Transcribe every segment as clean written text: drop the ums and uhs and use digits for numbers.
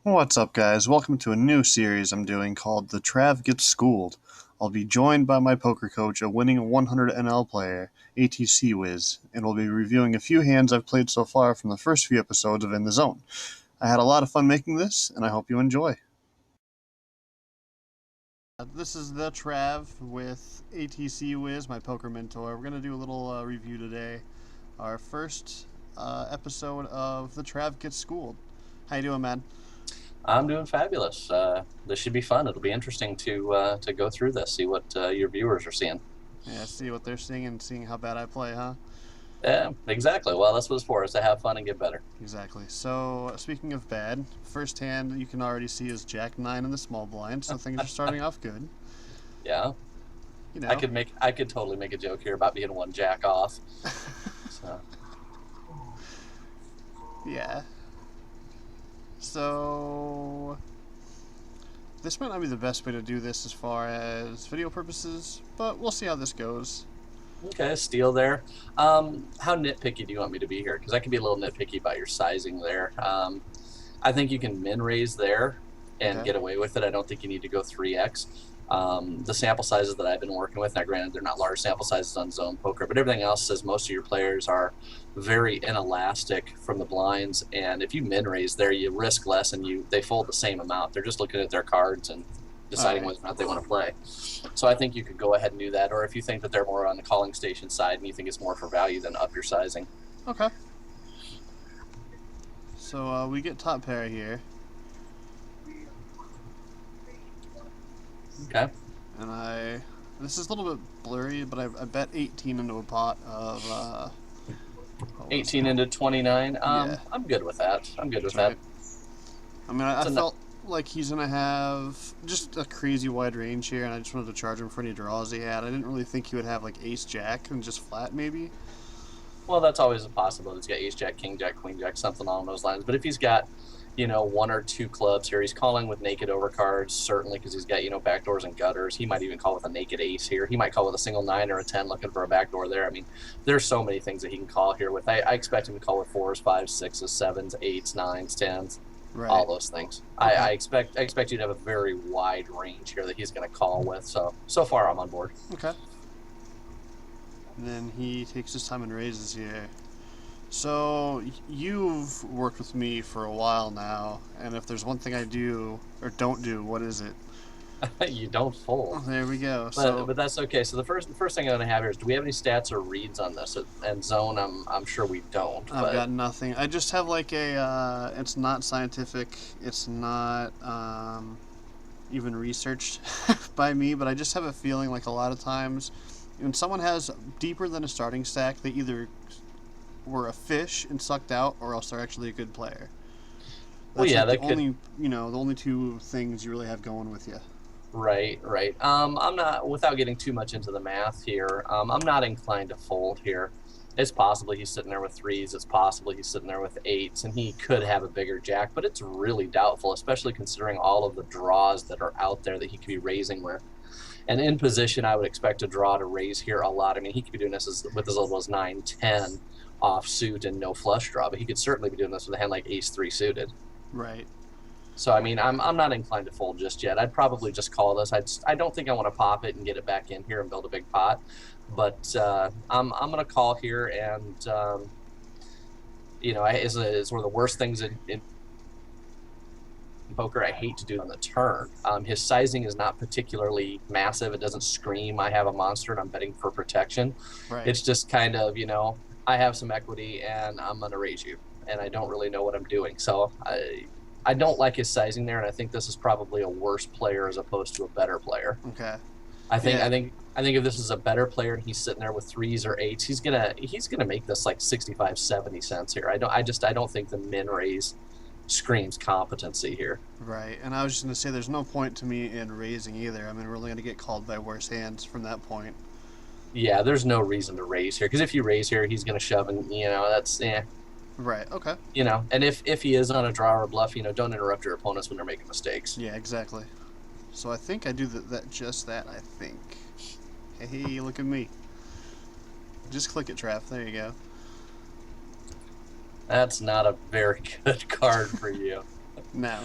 What's up, guys? Welcome to a new series I'm doing called TheTrav Gets Schooled. I'll be joined by my poker coach, a winning 100 NL player, ATCWIZ, and we'll be reviewing a few hands I've played so far from the first few episodes of In the Zone. I had a lot of fun making this, and I hope you enjoy. This is TheTrav with ATCWIZ, my poker mentor. We're going to do a little review today. Our first episode of TheTrav Gets Schooled. How you doing, man? I'm doing fabulous. This should be fun. It'll be interesting to go through this, see what your viewers are seeing. Yeah, see what they're seeing and seeing how bad I play, huh? Yeah, exactly. Well, that's what it's for, is to have fun and get better. Exactly. So, speaking of bad, first hand you can already see is Jack 9 in the small blind, so things are starting off good. Yeah. You know. I could totally make a joke here about being one jack off. So. Yeah. So, this might not be the best way to do this as far as video purposes, but we'll see how this goes. Okay, steal there. How nitpicky do you want me to be here? Because I can be a little nitpicky about your sizing there. I think you can min raise there and get away with it. I don't think you need to go 3x. The sample sizes that I've been working with, now granted they're not large sample sizes on zone poker, but everything else says most of your players are very inelastic from the blinds, and if you min raise there, you risk less and they fold the same amount. They're just looking at their cards and deciding whether or not they want to play. So I think you could go ahead and do that, or if you think that they're more on the calling station side and you think it's more for value, then up your sizing. Okay. So we get top pair here. Okay. And this is a little bit blurry, but I bet 18 into a pot of 18 into 29. Yeah. I'm good with that. I'm good with That's that. right. I mean, I felt like he's going to have just a crazy wide range here, and I just wanted to charge him for any draws he had. I didn't really think he would have, like, ace-jack and just flat, maybe. Well, that's always a possibility. He's got ace-jack, king-jack, queen-jack, something along those lines. But if he's got, one or two clubs here, he's calling with naked overcards, certainly, because he's got, backdoors and gutters. He might even call with a naked ace here. He might call with a single 9 or a 10 looking for a backdoor there. I mean, there's so many things that he can call here with. I expect him to call with 4s, 5s, 6s, 7s, 8s, 9s, 10s. Right. All those things. Okay. I expect you to have a very wide range here that he's going to call with. So far, I'm on board. Okay. And then he takes his time and raises here. So you've worked with me for a while now, and if there's one thing I do or don't do, what is it? You don't fold. There we go. But that's okay. So the first thing I'm going to have here is, do we have any stats or reads on this? And zone, I'm sure we don't. I've got nothing. I just have like it's not scientific. It's not even researched by me, but I just have a feeling like a lot of times when someone has deeper than a starting stack, they either were a fish and sucked out, or else they're actually a good player. That's the only two things you really have going with you. Right. I'm not, without getting too much into the math here, I'm not inclined to fold here. It's possible he's sitting there with 3s. It's possible he's sitting there with 8s, and he could have a bigger jack, but it's really doubtful, especially considering all of the draws that are out there that he could be raising with. And in position, I would expect a draw to raise here a lot. I mean, he could be doing this with as little as 9, 10 off suit and no flush draw, but he could certainly be doing this with a hand like ace 3 suited. Right. So, I mean, I'm not inclined to fold just yet. I'd probably just call this. I don't think I want to pop it and get it back in here and build a big pot. But I'm going to call here, and, it's one of the worst things in poker I hate to do on the turn. His sizing is not particularly massive. It doesn't scream, I have a monster and I'm betting for protection. Right. It's just kind of, I have some equity and I'm going to raise you. And I don't really know what I'm doing. So I don't like his sizing there, and I think this is probably a worse player as opposed to a better player. Okay. I think if this is a better player and he's sitting there with 3s or 8s, he's gonna make this like 65, 70 cents here. I don't think the min raise screams competency here. Right, and I was just gonna say there's no point to me in raising either. I mean, we're only gonna get called by worse hands from that point. Yeah, there's no reason to raise here, because if you raise here, he's gonna shove, and that's Right. Okay. And if he is on a draw or a bluff, don't interrupt your opponents when they're making mistakes. Yeah, exactly. So I think I do just that. I think. Hey, look at me. Just click it, Trav. There you go. That's not a very good card for you. No.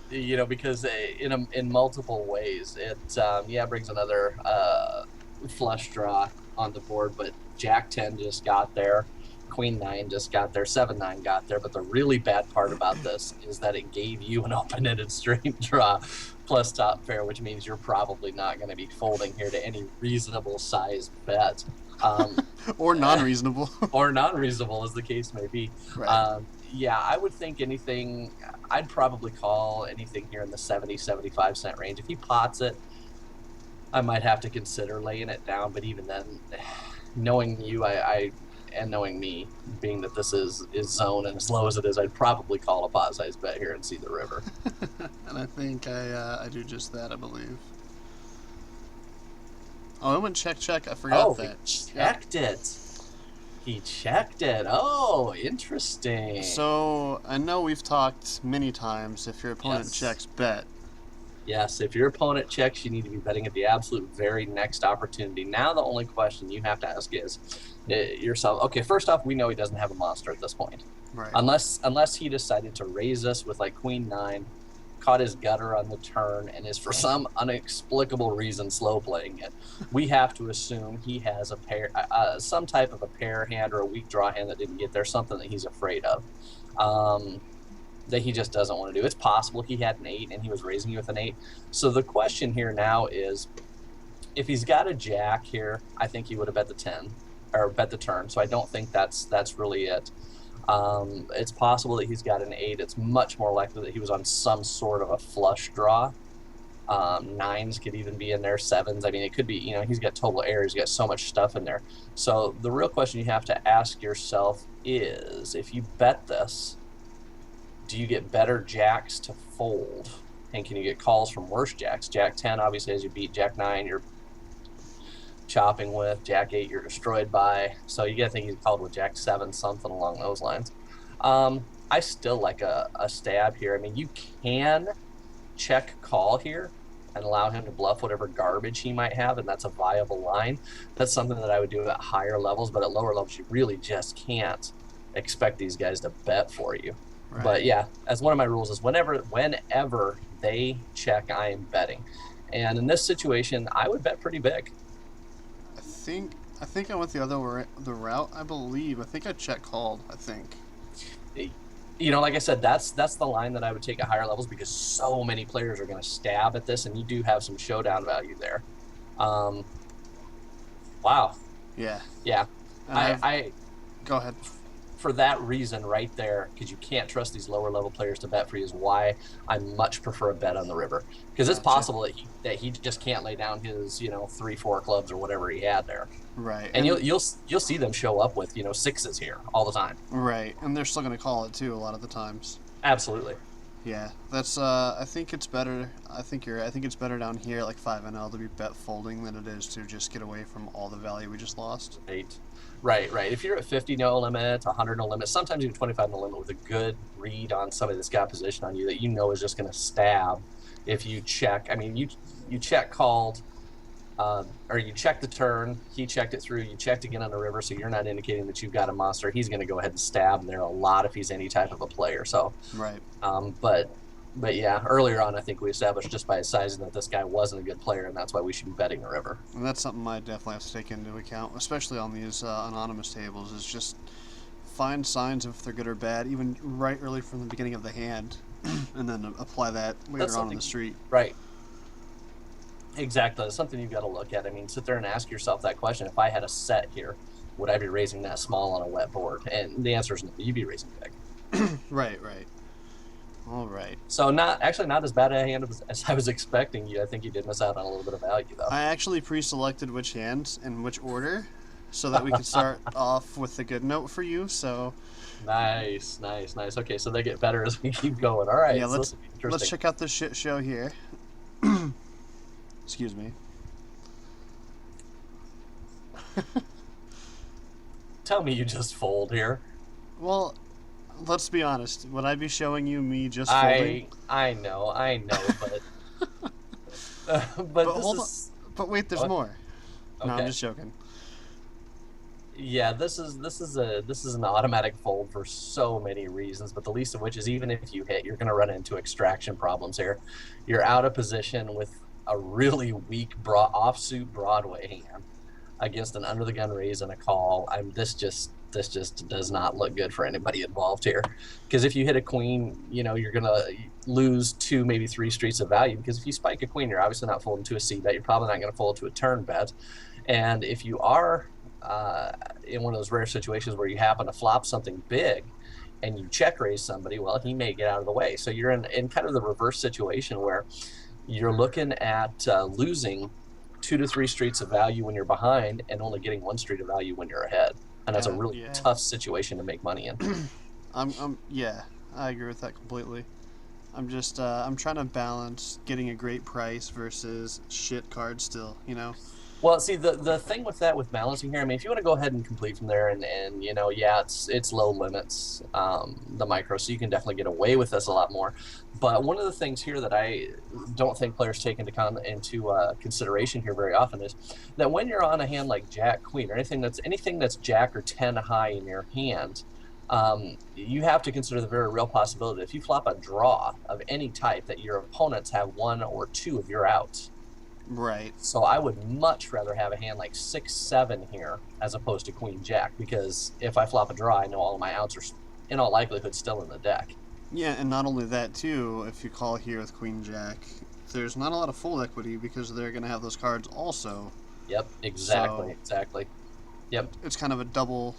Because in multiple ways, it brings another flush draw on the board, but Jack 10 just got there, Queen 9 just got there, 7-9 got there. But the really bad part about this is that it gave you an open-ended straight draw plus top pair, which means you're probably not going to be folding here to any reasonable size bet. Or non-reasonable. Or non-reasonable, as the case may be. Right. I would think anything, I'd probably call anything here in the 70-75 cent range. If he pots it, I might have to consider laying it down, but even then, knowing you, and knowing me, being that this is zone and as low as it is, I'd probably call a pot size bet here and see the river. And I think I do just that, I believe. Oh, it went check. I forgot that. He checked it. He checked it. Oh, interesting. So I know we've talked many times. If your opponent checks, bet. Yes, if your opponent checks, you need to be betting at the absolute very next opportunity. Now the only question you have to ask is yourself, okay, first off, we know he doesn't have a monster at this point. Right. Unless he decided to raise us with like Queen 9, caught his gutter on the turn, and is for some inexplicable reason slow playing it. We have to assume he has a pair, some type of a pair hand or a weak draw hand that didn't get there, something that he's afraid of. That he just doesn't want to do. It's possible he had an 8 and he was raising you with an 8. So the question here now is, if he's got a jack here, I think he would have bet the 10 or bet the turn. So I don't think that's really it. It's possible that he's got an 8. It's much more likely that he was on some sort of a flush draw. 9s could even be in there, 7s. I mean, it could be, he's got total air. He's got so much stuff in there. So the real question you have to ask yourself is, if you bet this, do you get better jacks to fold? And can you get calls from worse jacks? Jack 10, obviously, as you beat Jack 9, you're chopping with. Jack 8, you're destroyed by. So you got to think he's called with Jack 7, something along those lines. I still like a stab here. I mean, you can check call here and allow him to bluff whatever garbage he might have, and that's a viable line. That's something that I would do at higher levels, but at lower levels, you really just can't expect these guys to bet for you. Right. But yeah, as one of my rules is whenever they check, I am betting. And in this situation, I would bet pretty big. I think I went the route, I believe. I think I check called, I think. Like I said, that's the line that I would take at higher levels because so many players are going to stab at this, and you do have some showdown value there. Wow. Yeah. Yeah. I go ahead. For that reason right there, because you can't trust these lower level players to bet for you, is why I much prefer a bet on the river. Because it's possible that he just can't lay down his 3-4 clubs or whatever he had there. Right. And you'll see them show up with 6s here all the time. Right, and they're still going to call it too a lot of the times. Absolutely. Yeah, that's. I think it's better. I think it's better down here at like 5NL to be bet folding than it is to just get away from all the value we just lost. Right. If you're at 50 no limit, 100 no limit, sometimes even 25 no limit with a good read on somebody that's got position on you that is just going to stab. If you check, I mean, you check called, or you check the turn, he checked it through, you checked again on the river, so you're not indicating that you've got a monster. He's going to go ahead and stab there a lot if he's any type of a player. So, right. But yeah, earlier on, I think we established just by his sizing that this guy wasn't a good player, and that's why we should be betting the river. And that's something I definitely have to take into account, especially on these anonymous tables, is just find signs if they're good or bad, even right early from the beginning of the hand, and then apply that later on in the street. Right. Exactly. It's something you've got to look at. I mean, sit there and ask yourself that question. If I had a set here, would I be raising that small on a wet board? And the answer is no. You'd be raising big. Right. All right. So not as bad a hand as I was expecting. I think you did miss out on a little bit of value, though. I actually pre-selected which hands and which order so that we could start off with the good note for you. So nice. Okay, so they get better as we keep going. All right. Yeah, so let's check out this shit show here. Excuse me. Tell me you just fold here. Well, let's be honest. Would I be showing you me just folding? I know, but but hold on. But wait, there's more. Okay. No, I'm just joking. Yeah, this is an automatic fold for so many reasons, but the least of which is even if you hit, you're going to run into extraction problems here. You're out of position with a really weak offsuit Broadway hand against an under the gun raise and a call. This just does not look good for anybody involved here. Because if you hit a queen, you know, you're gonna lose 2, maybe 3 streets of value. Because if you spike a queen, you're obviously not folding to a C bet. You're probably not gonna fold to a turn bet. And if you are in one of those rare situations where you happen to flop something big and you check raise somebody, well, he may get out of the way. So you're in kind of the reverse situation where you're looking at losing 2 to 3 streets of value when you're behind and only getting 1 street of value when you're ahead. And that's a really tough situation to make money in. Yeah, I agree with that completely. I'm just I'm trying to balance getting a great price versus shit cards still, you know. Well, see, the thing with that, with balancing here, I mean, if you want to go ahead and complete from there, and you know, yeah, it's low limits, the micro, so you can definitely get away with this a lot more. But one of the things here that I don't think players take into consideration here very often is that when you're on a hand like Jack Queen or anything that's Jack or 10 high in your hand, you have to consider the very real possibility that if you flop a draw of any type, that your opponents have 1 or 2 of your outs. Right. So I would much rather have a hand like 6-7 here as opposed to Queen Jack, because if I flop a draw, I know all of my outs are in all likelihood still in the deck. Yeah, and not only that too, if you call here with Queen Jack, there's not a lot of fold equity because they're going to have those cards also. Yep, exactly. Yep. It's kind of a double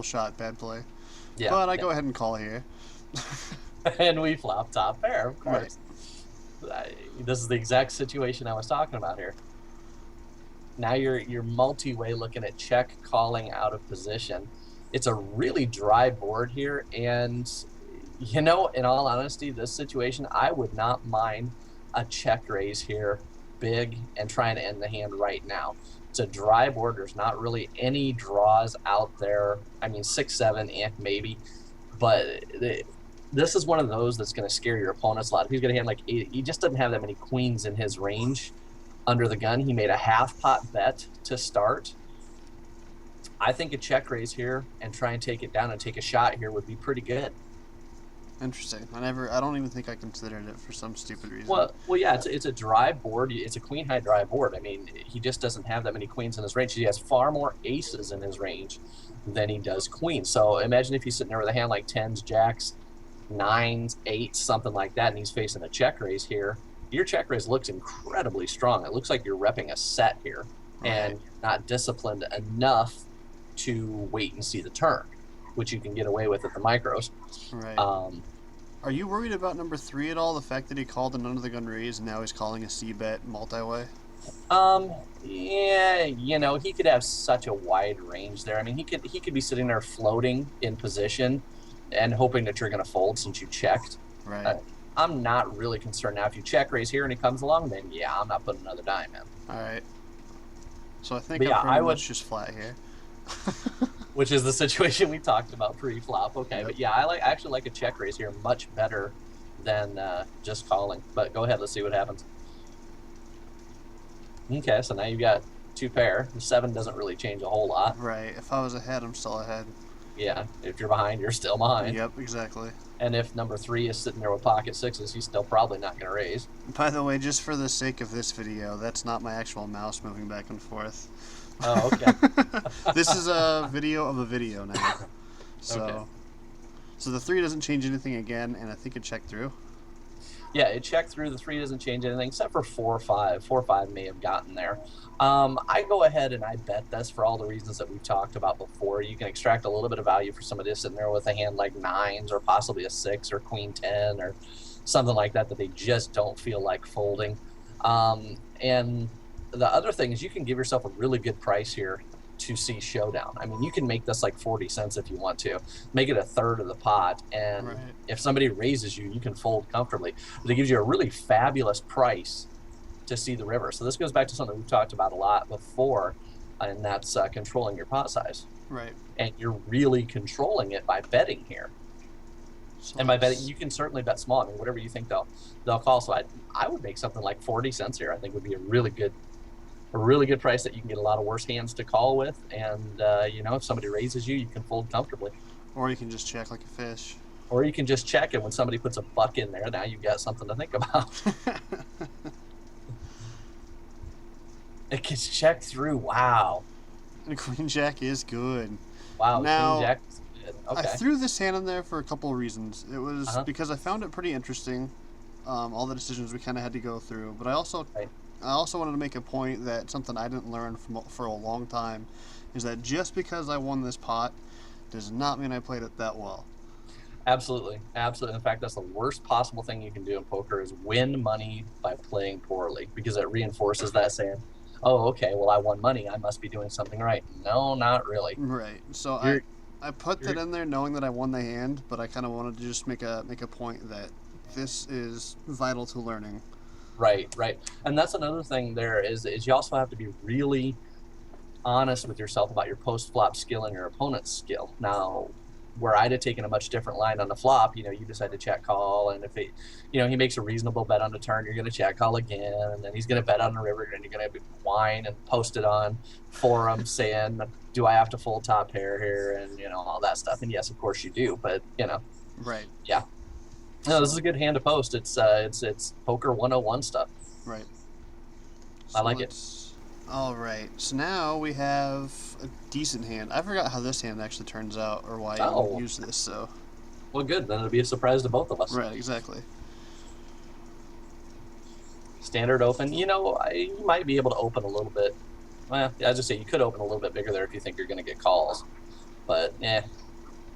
shot bad play. Yeah. But I go ahead and call here. And we flop top pair, of course. Right. This is the exact situation I was talking about here. Now you're multi-way looking at check calling out of position. It's a really dry board here, and you know, in all honesty, this situation, I would not mind a check raise here, big, and trying to end the hand right now. It's a dry board. There's not really any draws out there. I mean, 6-7, maybe, but this is one of those that's going to scare your opponents a lot. If he's going to hand like 8, he just doesn't have that many queens in his range under the gun. He made a half pot bet to start. I think a check raise here and try and take it down and take a shot here would be pretty good. Interesting. I don't even think I considered it for some stupid reason. Well, yeah, it's a dry board. It's a queen high dry board. I mean, he just doesn't have that many queens in his range. He has far more aces in his range than he does queens. So imagine if he's sitting there with a hand like 10s, jacks, 9s, 8s, something like that, and he's facing a check raise here. Your check raise looks incredibly strong. It looks like you're repping a set here, right, and you're not disciplined enough to wait and see the turn, which you can get away with at the micros. Right. Are you worried about number 3 at all? The fact that he called an under the gun raise and now he's calling a C bet multi-way? Yeah, you know, he could have such a wide range there. I mean, he could be sitting there floating in position and hoping that you're going to fold since you checked. Right. I'm not really concerned. Now, if you check raise here and he comes along, then yeah, I'm not putting another dime in. All right. So I think I would just flat here. Which is the situation we talked about pre-flop. Okay, Yep. But yeah, I actually like a check raise here much better than just calling. But go ahead, let's see what happens. Okay, so now you've got 2 pair. The 7 doesn't really change a whole lot. Right. If I was ahead, I'm still ahead. Yeah, if you're behind, you're still behind. Yep, exactly. And if number 3 is sitting there with pocket 6s, he's still probably not going to raise. By the way, just for the sake of this video, that's not my actual mouse moving back and forth. Oh, okay. This is a video of a video now. So, okay. So the 3 doesn't change anything again, and I think it checked through. Yeah, it checked through. The 3 doesn't change anything except for 4 or 5. 4 or 5 may have gotten there. I go ahead and I bet this for all the reasons that we've talked about before. You can extract a little bit of value for somebody sitting there with a hand like 9s or possibly a 6 or queen 10 or something like that they just don't feel like folding. And the other thing is you can give yourself a really good price here to see showdown. I mean, you can make this like 40 cents if you want to. Make it a third of the pot, and Right. if somebody raises you, you can fold comfortably. But it gives you a really fabulous price to see the river. So this goes back to something we've talked about a lot before, and that's controlling your pot size. Right. And you're really controlling it by betting here. So And by betting, you can certainly bet small. I mean, whatever you think they'll call. So I would make something like 40 cents here. I think would be a really good a really good price that you can get a lot of worse hands to call with, and you know, if somebody raises you, you can fold comfortably. Or you can just check like a fish. Or you can just check it when somebody puts a buck in there. Now you've got something to think about. It gets checked through. Wow. And Queen Jack is good. Wow. Now, Queen Jack is good. Okay. I threw this hand in there for a couple of reasons. It was because I found it pretty interesting, all the decisions we kind of had to go through. But I also wanted to make a point that something I didn't learn for a long time is that just because I won this pot does not mean I played it that well. Absolutely. Absolutely. In fact, that's the worst possible thing you can do in poker is win money by playing poorly, because it reinforces that saying, oh, okay, well, I won money, I must be doing something right. No, not really. Right. So I put that in there knowing that I won the hand, but I kind of wanted to just make a point that this is vital to learning. Right. And that's another thing there is you also have to be really honest with yourself about your post-flop skill and your opponent's skill. Now, where I'd have taken a much different line on the flop, you know, you decide to check call, and if he makes a reasonable bet on the turn, you're going to check call again, and then he's going to bet on the river, and you're going to whine and post it on forums saying, do I have to fold top pair here, and, you know, all that stuff. And yes, of course you do, but, you know. Right. Yeah. No, this is a good hand to post. It's poker 101 stuff. Right. So I like it. All right, so now we have a decent hand. I forgot how this hand actually turns out, or why I would use this. So, well, good. Then it'll be a surprise to both of us. Right, exactly. Standard open. You know, you might be able to open a little bit. Well, I just say you could open a little bit bigger there if you think you're going to get calls, but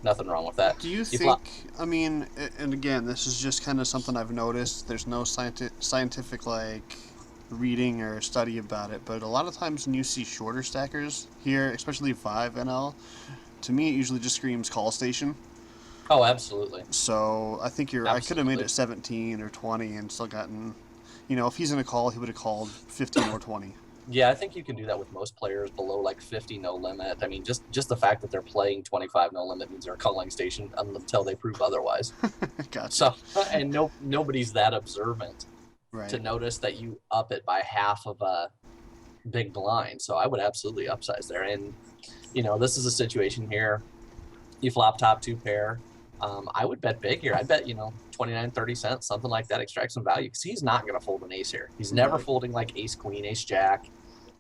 nothing wrong with that. Do you think? I mean, and again, this is just kind of something I've noticed. There's no scientific like reading or study about it, but a lot of times when you see shorter stackers here, especially 5 NL, to me it usually just screams call station. Oh, absolutely. So I think I could have made it 17 or 20 and still gotten, you know, if he's in a call, he would have called 15 or 20. Yeah, I think you can do that with most players below like 50 no limit. I mean, just the fact that they're playing 25 no limit means they're calling station until they prove otherwise. Gotcha. So, and nobody's that observant. Right. To notice that you up it by half of a big blind. So I would absolutely upsize there. And, you know, this is a situation here. You flop top 2 pair. I would bet big here. I'd bet, you know, 29, 30 cents, something like that, extract some value, because he's not going to fold an ace here. He's never folding like ace queen, ace jack,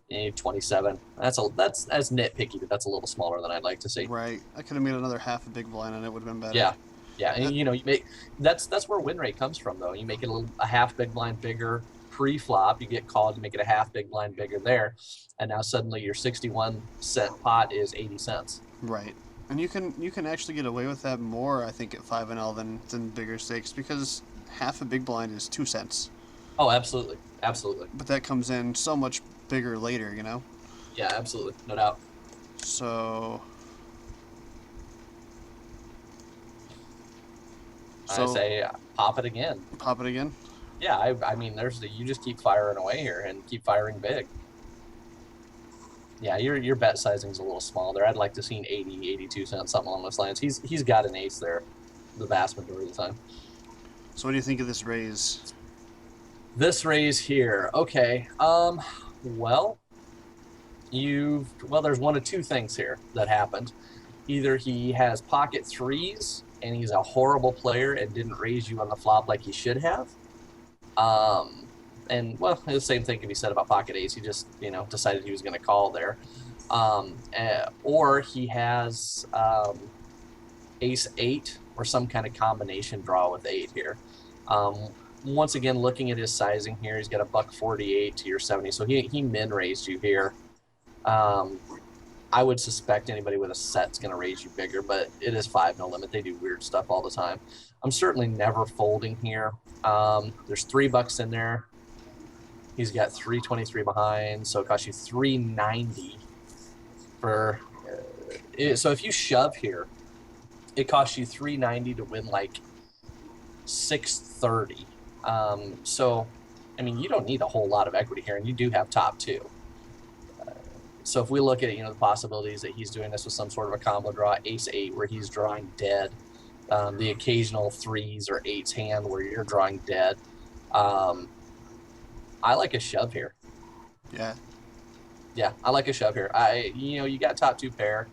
27. That's nitpicky, but that's a little smaller than I'd like to see. Right. I could have made another half a big blind and it would have been better. Yeah, and you know, you make that's where win rate comes from, though. You make it a half big blind bigger pre-flop, you get called, you make it a half big blind bigger there, and now suddenly your 61-cent pot is 80 cents. Right, and you can actually get away with that more, I think, at 5NL than bigger stakes, because half a big blind is 2 cents. Oh, absolutely. But that comes in so much bigger later, you know. Yeah, absolutely, no doubt. So I say pop it again. Pop it again? Yeah, I mean, you just keep firing away here and keep firing big. Yeah, your bet sizing's a little small there. I'd like to see an 80, 82 cents, something along those lines. He's got an ace there the vast majority of the time. So what do you think of this raise? This raise here. Okay. Well, there's one of two things here that happened. Either he has pocket threes and he's a horrible player and didn't raise you on the flop like he should have. And well, the same thing can be said about pocket ace. He just, decided he was going to call there. Or he has ace 8 or some kind of combination draw with 8 here. Once again, looking at his sizing here, he's got a $1.48 to your 70, so he min raised you here. I would suspect anybody with a set's going to raise you bigger, but it is 5 no limit. They do weird stuff all the time. I'm certainly never folding here. There's $3 in there. He's got 323 behind, so it costs you 390 for. So if you shove here, it costs you 390 to win like 630. So, I mean, you don't need a whole lot of equity here, and you do have top 2. So if we look at the possibilities that he's doing this with some sort of a combo draw, ace 8 where he's drawing dead, the occasional 3s or 8s hand where you're drawing dead. I like a shove here. Yeah. Yeah, I like a shove here. You got top two pair.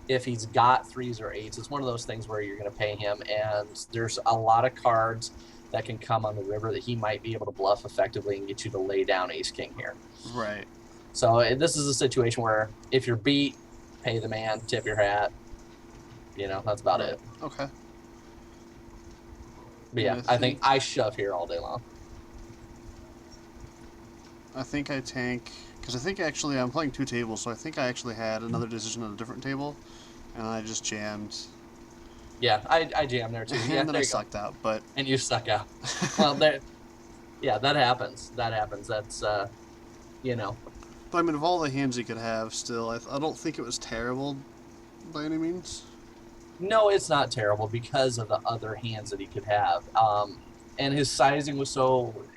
If he's got threes or eights, it's one of those things where you're going to pay him, and there's a lot of cards that can come on the river that he might be able to bluff effectively and get you to lay down ace king here. Right. So this is a situation where if you're beat, pay the man, tip your hat. That's about it. Okay. But yeah, I think I shove here all day long. I think I tank, because I think actually I'm playing 2 tables, so I think I actually had another decision on a different table, and I just jammed. Yeah, I jammed there too. Yeah, and then I sucked out, but... And you suck out. Well, yeah, that happens. That happens. That's, But I mean, of all the hands you could have, still, I don't think it was terrible by any means. No, it's not terrible because of the other hands that he could have. And his sizing was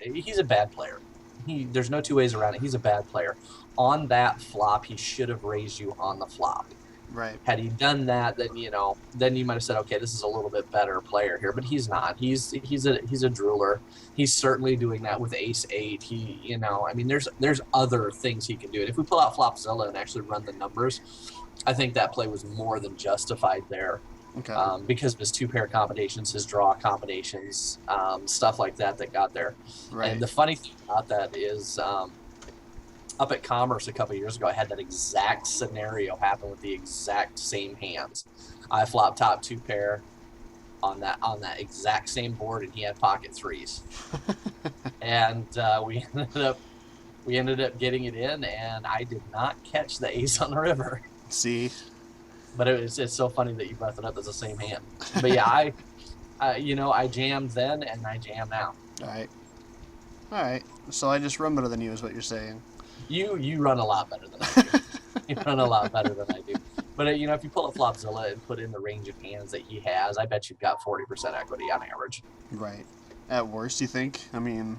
he's a bad player. There's no two ways around it. He's a bad player. On that flop, he should have raised you on the flop. Right. Had he done that, then you might have said, okay, this is a little bit better player here. But he's not. He's a drooler. He's certainly doing that with ace eight. There's other things he can do. And if we pull out Flopzilla and actually run the numbers, I think that play was more than justified there. Okay. Because of his 2-pair combinations, his draw combinations, stuff like that got there. Right. And the funny thing about that is up at Commerce a couple years ago, I had that exact scenario happen with the exact same hands. I flopped top 2-pair on that exact same board, and he had pocket threes. And we ended up getting it in, and I did not catch the ace on the river. See? But it's so funny that you brought it up as the same hand. But yeah, I jammed then and I jam now. All right. So I just run better than you, is what you're saying. You run a lot better than I do. You run a lot better than I do. But if you pull up Flopzilla and put in the range of hands that he has, I bet you've got 40% equity on average. Right. At worst, you think? I mean.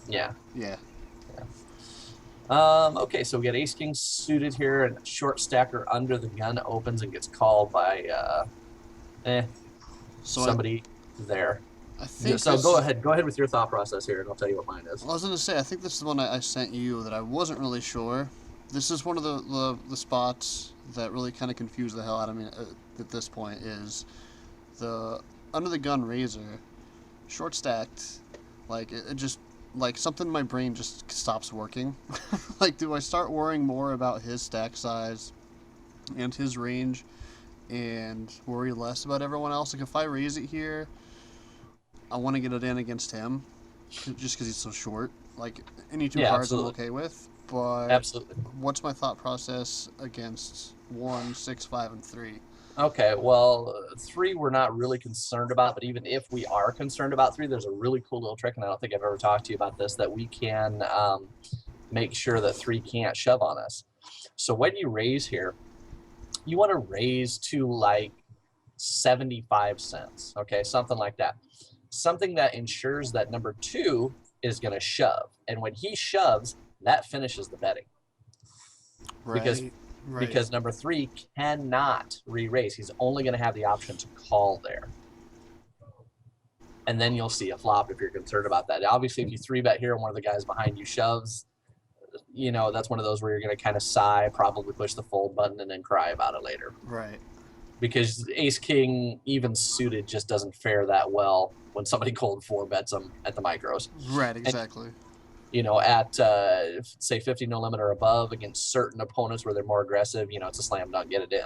Yeah. Yeah. Okay, so we got ace king suited here, and short stacker under the gun opens and gets called by somebody there. I think so. Go ahead with your thought process here, and I'll tell you what mine is. I was gonna say, I think this is the one I sent you that I wasn't really sure. This is one of the spots that really kind of confused the hell out of me at this point. Is the under the gun razor, short stacked, like it just. Like, something in my brain just stops working. Like, do I start worrying more about his stack size and his range and worry less about everyone else? Like, if I raise it here, I want to get it in against him just because he's so short. Like, any two cards absolutely. I'm okay with. But absolutely. What's my thought process against 1, 6, 5, and 3? Okay, well, 3 we're not really concerned about, but even if we are concerned about 3, there's a really cool little trick, and I don't think I've ever talked to you about this, that we can make sure that 3 can't shove on us. So when you raise here, you want to raise to like 75 cents, okay, something like that. Something that ensures that number 2 is going to shove, and when he shoves, that finishes the betting. Right. Because number 3 cannot re-raise. He's only going to have the option to call there. And then you'll see a flop if you're concerned about that. Obviously, if you 3-bet here and one of the guys behind you shoves, that's one of those where you're going to kind of sigh, probably push the fold button, and then cry about it later. Right. Because ace-king, even suited, just doesn't fare that well when somebody cold 4-bets them at the micros. Right, exactly. At, say, 50 no limit or above against certain opponents where they're more aggressive, it's a slam dunk, get it in.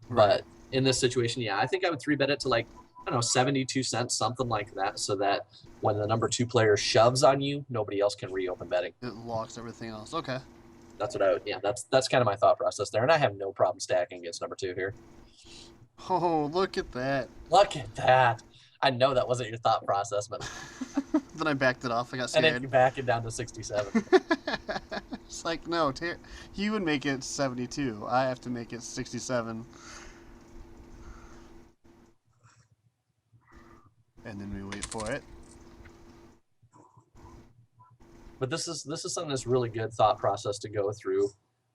Right. But in this situation, yeah, I think I would 3-bet it to, like, I don't know, 72 cents, something like that, so that when the number 2 player shoves on you, nobody else can reopen betting. It locks everything else. Okay. That's what I would, that's kind of my thought process there. And I have no problem stacking against number 2 here. Oh, look at that. Look at that. I know that wasn't your thought process, but... Then I backed it off. I got scared. And then you back it down to 67. It's like, no, he would make it 72. I have to make it 67. And then we wait for it. But this is something that's really good thought process to go through.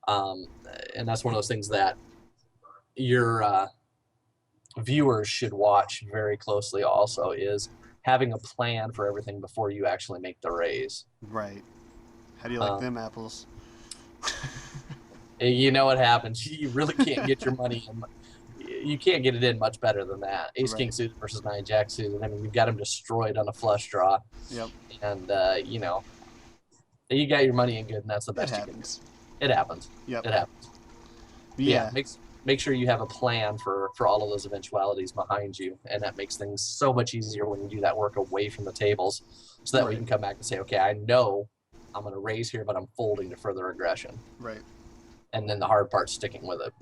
And that's one of those things that your viewers should watch very closely also, is having a plan for everything before you actually make the raise. Right. How do you like them apples? You know what happens. You really can't get your money in. You can't get it in much better than that. Ace King suited versus 9 Jack suited. I mean, you've got him destroyed on a flush draw. Yep. And you know, you got your money in good, and that's the best you can do. It happens. Yep. It happens. Yeah. Make sure you have a plan for all of those eventualities behind you, and that makes things so much easier when you do that work away from the tables, so that we can come back and say, okay, I know I'm going to raise here, but I'm folding to further aggression. Right. And then the hard part's sticking with it.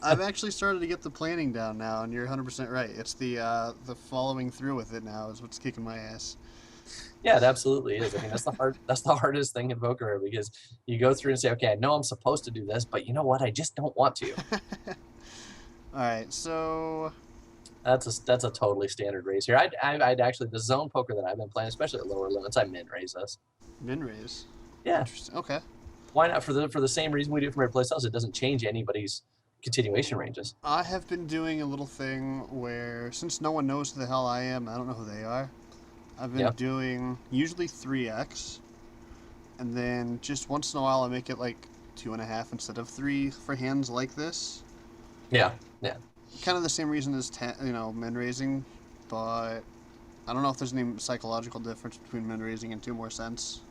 I've actually started to get the planning down now, and you're 100% right. It's the following through with it now is what's kicking my ass. Yeah, it absolutely is. I mean, that's the hardest thing in poker, because you go through and say, okay, I know I'm supposed to do this, but you know what? I just don't want to. All right, so that's a totally standard raise here. I'd actually, the zone poker that I've been playing, especially at lower limits, I min raise this. Min raise. Yeah. Interesting. Okay. Why not? For the same reason we do from every place else, it doesn't change anybody's continuation ranges. I have been doing a little thing where, since no one knows who the hell I am, I don't know who they are. I've been doing usually 3x, and then just once in a while I make it like 2.5 instead of 3 for hands like this. Yeah. Kind of the same reason as min raising, but I don't know if there's any psychological difference between min raising and 2 more cents.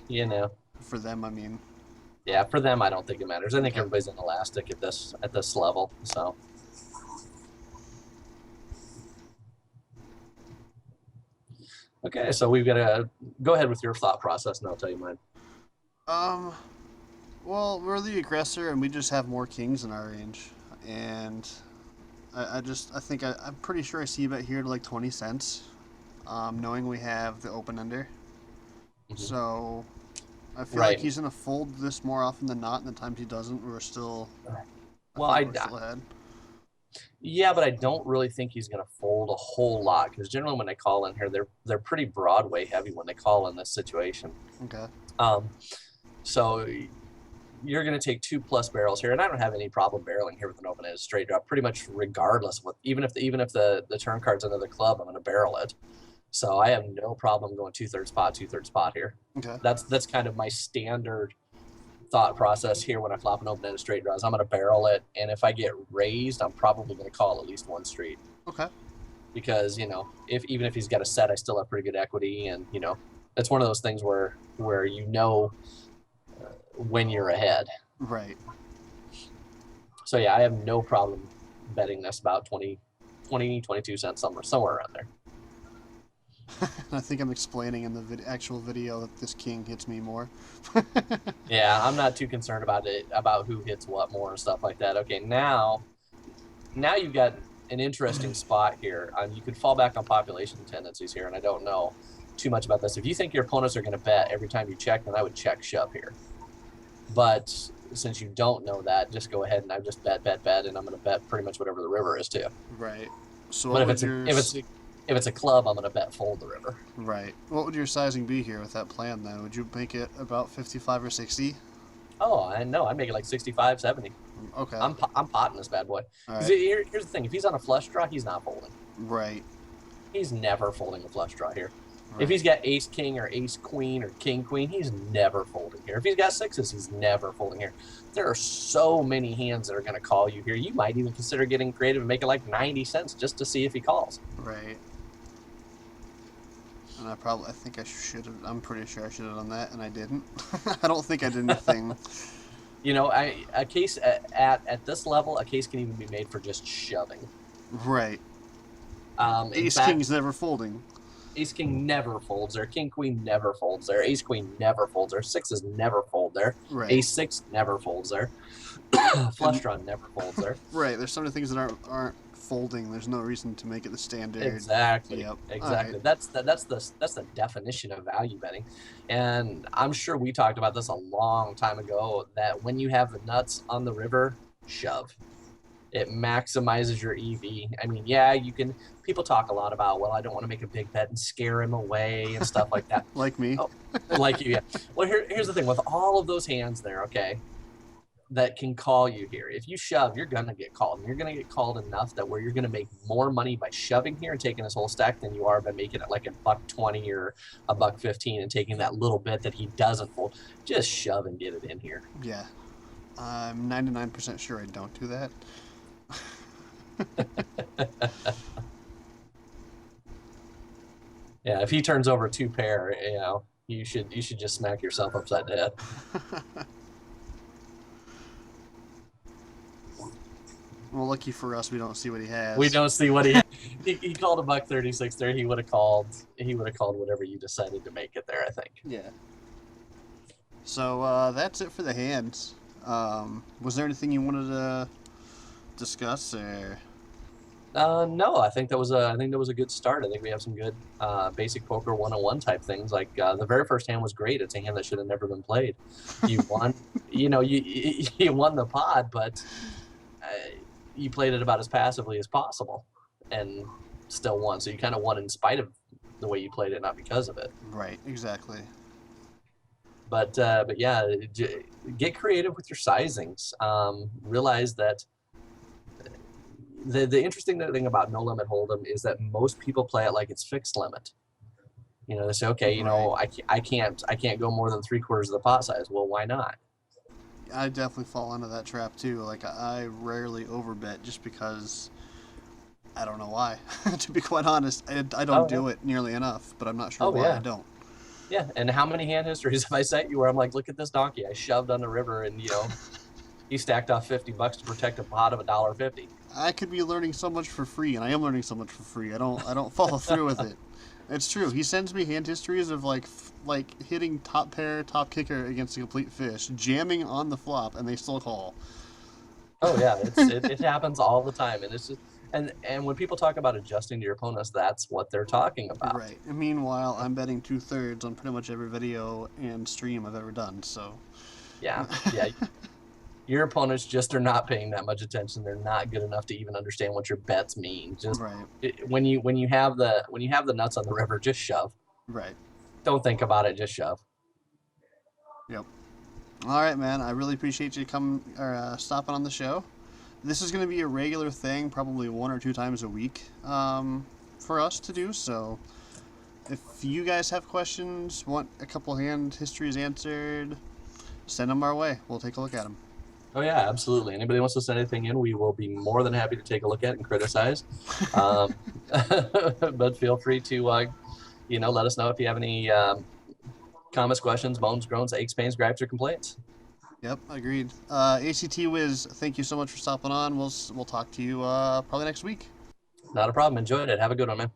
You know. For them, I mean. Yeah, for them, I don't think it matters. I think everybody's inelastic at this level, so. Okay, so we've got to go ahead with your thought process, and I'll tell you mine. Well, we're the aggressor, and we just have more kings in our range, and I'm pretty sure I see a bet here to like 20 cents, knowing we have the open ender. Mm-hmm. So I feel like he's gonna fold this more often than not, and the times he doesn't, we're still. We're still ahead. Yeah, but I don't really think he's going to fold a whole lot, because generally when they call in here, they're pretty Broadway heavy when they call in this situation. Okay. So you're going to take 2+ barrels here, and I don't have any problem barreling here with an open-ended straight draw, pretty much regardless of what. Even if the turn card's under the club, I'm going to barrel it. So I have no problem going 2/3 pot here. Okay. That's kind of my standard thought process here when I flop an open-ended straight draws. I'm going to barrel it, and if I get raised, I'm probably going to call at least 1 street. Okay. Because, even if he's got a set, I still have pretty good equity, and, it's one of those things where when you're ahead. Right. So, yeah, I have no problem betting this about 22 cents, somewhere around there. I think I'm explaining in the actual video that this king hits me more. Yeah, I'm not too concerned about who hits what more and stuff like that. Okay, now you've got an interesting spot here. You could fall back on population tendencies here, and I don't know too much about this. If you think your opponents are going to bet every time you check, then I would check shove here. But since you don't know that, just go ahead and I just bet, and I'm going to bet pretty much whatever the river is too. Right. So but if it's a club, I'm going to bet fold the river. Right. What would your sizing be here with that plan then? Would you make it about 55 or 60? Oh, I know. I'd make it like 65, 70. Okay. I'm potting this bad boy. Right. Here's the thing. If he's on a flush draw, he's not folding. Right. He's never folding a flush draw here. Right. If he's got ace king or ace queen or king queen, he's never folding here. If he's got 6s, he's never folding here. There are so many hands that are going to call you here. You might even consider getting creative and making like 90 cents just to see if he calls. Right. And I think I should have. I'm pretty sure I should have done that, and I didn't. I don't think I did anything. A case at this level, a case can even be made for just shoving. Right. Ace king's never folding. Ace king never folds there. King queen never folds there. Ace queen never folds there. 6s never fold there. Right. Ace 6 never folds there. Flush draw never folds there. Right. There's so many things that aren't folding. There's no reason to make it the standard. Exactly. Yep. Exactly. Right. That's the definition of value betting. And I'm sure we talked about this a long time ago, that when you have the nuts on the river, shove. It maximizes your EV. I mean, yeah, people talk a lot about, well, I don't want to make a big bet and scare him away and stuff like that. Like me. Oh, like you, yeah. Well, here's the thing. With all of those hands there, okay, that can call you here. If you shove, you're gonna get called, and you're gonna get called enough that where you're gonna make more money by shoving here and taking this whole stack than you are by making it like $1.20 or $1.15 and taking that little bit that he doesn't fold. Just shove and get it in here. Yeah. I'm 99% sure I don't do that. Yeah, if he turns over 2 pair, you should just smack yourself upside the head. Well, lucky for us, we don't see what he has. We don't see what he called $1.36 there. He would have called whatever you decided to make it there, I think. Yeah. So that's it for the hands. Was there anything you wanted to discuss or? No, I think that was a good start. I think we have some good basic poker 101 type things. Like the very first hand was great. It's a hand that should have never been played. You won, you won the pod, but you played it about as passively as possible, and still won. So you kind of won in spite of the way you played it, not because of it. Right. Exactly. But yeah, get creative with your sizings. Realize that. The interesting thing about no limit hold'em is that most people play it like it's fixed limit. They say, okay, I can't go more than 3/4 of the pot size. Well, why not? I definitely fall into that trap too. Like I rarely overbet just because I don't know why. To be quite honest, I don't do it nearly enough, but I'm not sure why I don't. Yeah, and how many hand histories have I sent you where I'm like, look at this donkey I shoved on the river, and he stacked off $50 to protect a pot of $1.50. I could be learning so much for free, and I am learning so much for free. I don't follow through with it. It's true. He sends me hand histories of like hitting top pair, top kicker against a complete fish, jamming on the flop, and they still call. Oh yeah, it happens all the time, and it's just and when people talk about adjusting to your opponents, that's what they're talking about. Right. And meanwhile, I'm betting 2/3 on pretty much every video and stream I've ever done. So. Yeah. Your opponents just are not paying that much attention. They're not good enough to even understand what your bets mean. Just when you have the nuts on the river, just shove. Right. Don't think about it. Just shove. Yep. All right, man. I really appreciate you stopping on the show. This is going to be a regular thing, probably 1 or 2 times a week for us to do. So if you guys have questions, want a couple hand histories answered, send them our way. We'll take a look at them. Oh yeah, absolutely. Anybody wants to send anything in, we will be more than happy to take a look at and criticize. But feel free to, let us know if you have any comments, questions, moans, groans, aches, pains, gripes, or complaints. Yep, agreed. ATCWIZ, thank you so much for stopping on. We'll talk to you probably next week. Not a problem. Enjoyed it. Have a good one, man.